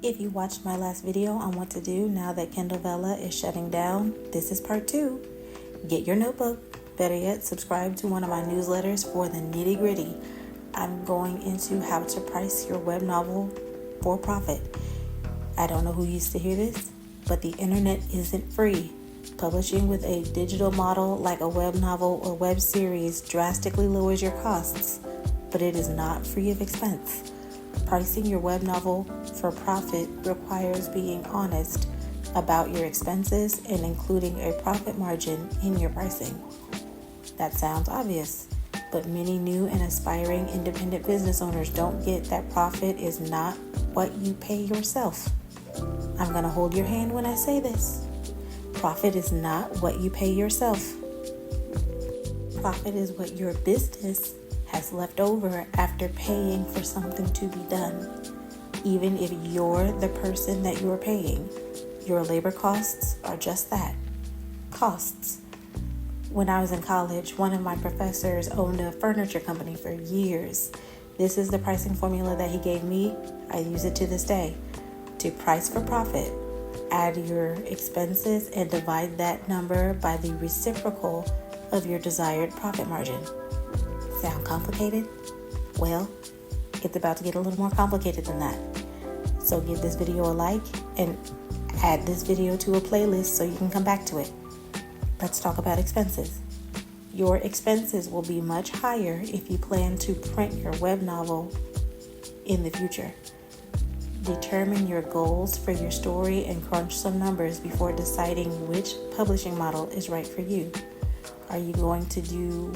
If you watched my last video on what to do now that Kindle Vella is shutting down, this is part 2. Get your notebook. Better yet, subscribe to one of my newsletters for the nitty-gritty. I'm going into how to price your web novel for profit. I don't know who used to hear this, but the internet isn't free. Publishing with a digital model like a web novel or web series drastically lowers your costs, but it is not free of expense. Pricing your web novel for profit requires being honest about your expenses and including a profit margin in your pricing. That sounds obvious, but many new and aspiring independent business owners don't get that profit is not what you pay yourself. I'm going to hold your hand when I say this. Profit is not what you pay yourself. Profit is what your business has left over after paying for something to be done. Even if you're the person that you're paying, your labor costs are just that, costs. When I was in college, one of my professors owned a furniture company for years. This is the pricing formula that he gave me. I use it to this day. To price for profit, add your expenses and divide that number by the reciprocal of your desired profit margin. Sound complicated? Well, it's about to get a little more complicated than that. So give this video a like and add this video to a playlist so you can come back to it. Let's talk about expenses. Your expenses will be much higher if you plan to print your web novel in the future. Determine your goals for your story and crunch some numbers before deciding which publishing model is right for you. Are you going to do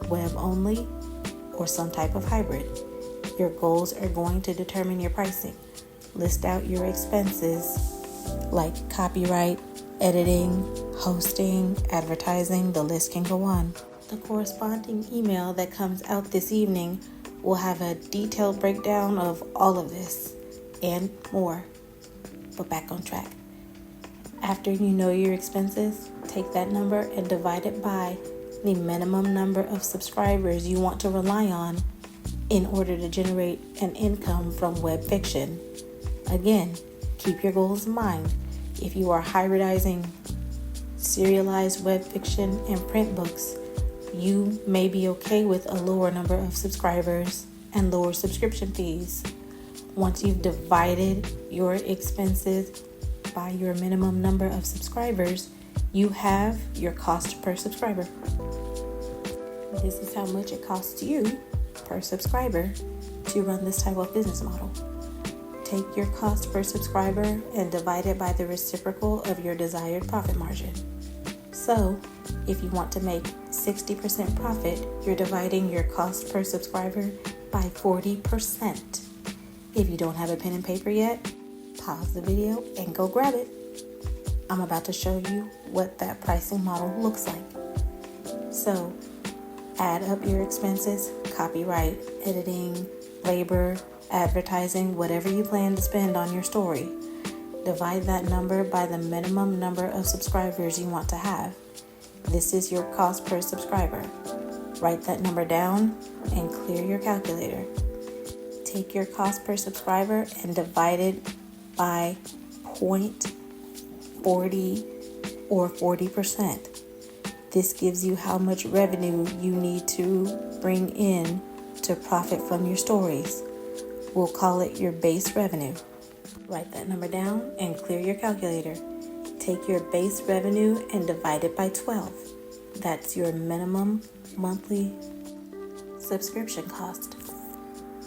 web only or some type of hybrid? Your goals are going to determine your pricing. List out your expenses like copyright, editing, hosting, advertising, the list can go on. The corresponding email that comes out this evening will have a detailed breakdown of all of this and more. But back on track. After you know your expenses, take that number and divide it by the minimum number of subscribers you want to rely on in order to generate an income from web fiction. Again, keep your goals in mind. If you are hybridizing serialized web fiction and print books, you may be okay with a lower number of subscribers and lower subscription fees. Once you've divided your expenses by your minimum number of subscribers, you have your cost per subscriber. This is how much it costs you per subscriber to run this type of business model. Take your cost per subscriber and divide it by the reciprocal of your desired profit margin. So, if you want to make 60% profit, you're dividing your cost per subscriber by 40%. If you don't have a pen and paper yet, pause the video and go grab it. I'm about to show you what that pricing model looks like. So, add up your expenses, copyright, editing, labor, advertising, whatever you plan to spend on your story. Divide that number by the minimum number of subscribers you want to have. This is your cost per subscriber. Write that number down and clear your calculator. Take your cost per subscriber and divide it by 0.40 or 40%. This gives you how much revenue you need to bring in to profit from your stories. We'll call it your base revenue. Write that number down and clear your calculator. Take your base revenue and divide it by 12. That's your minimum monthly subscription cost.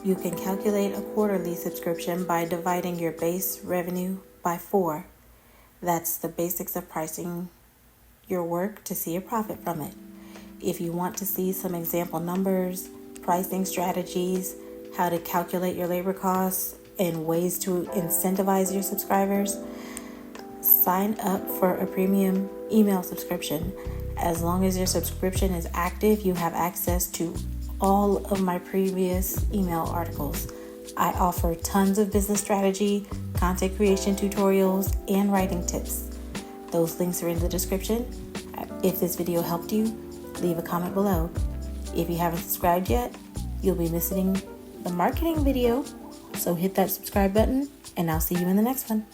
You can calculate a quarterly subscription by dividing your base revenue by 4. That's the basics of pricing your work to see a profit from it. If you want to see some example numbers, pricing strategies, how to calculate your labor costs, and ways to incentivize your subscribers, sign up for a premium email subscription. As long as your subscription is active, you have access to all of my previous email articles. I offer tons of business strategy, content creation tutorials, and writing tips. Those links are in the description. If this video helped you, leave a comment below. If you haven't subscribed yet, you'll be missing the marketing video. So hit that subscribe button and I'll see you in the next one.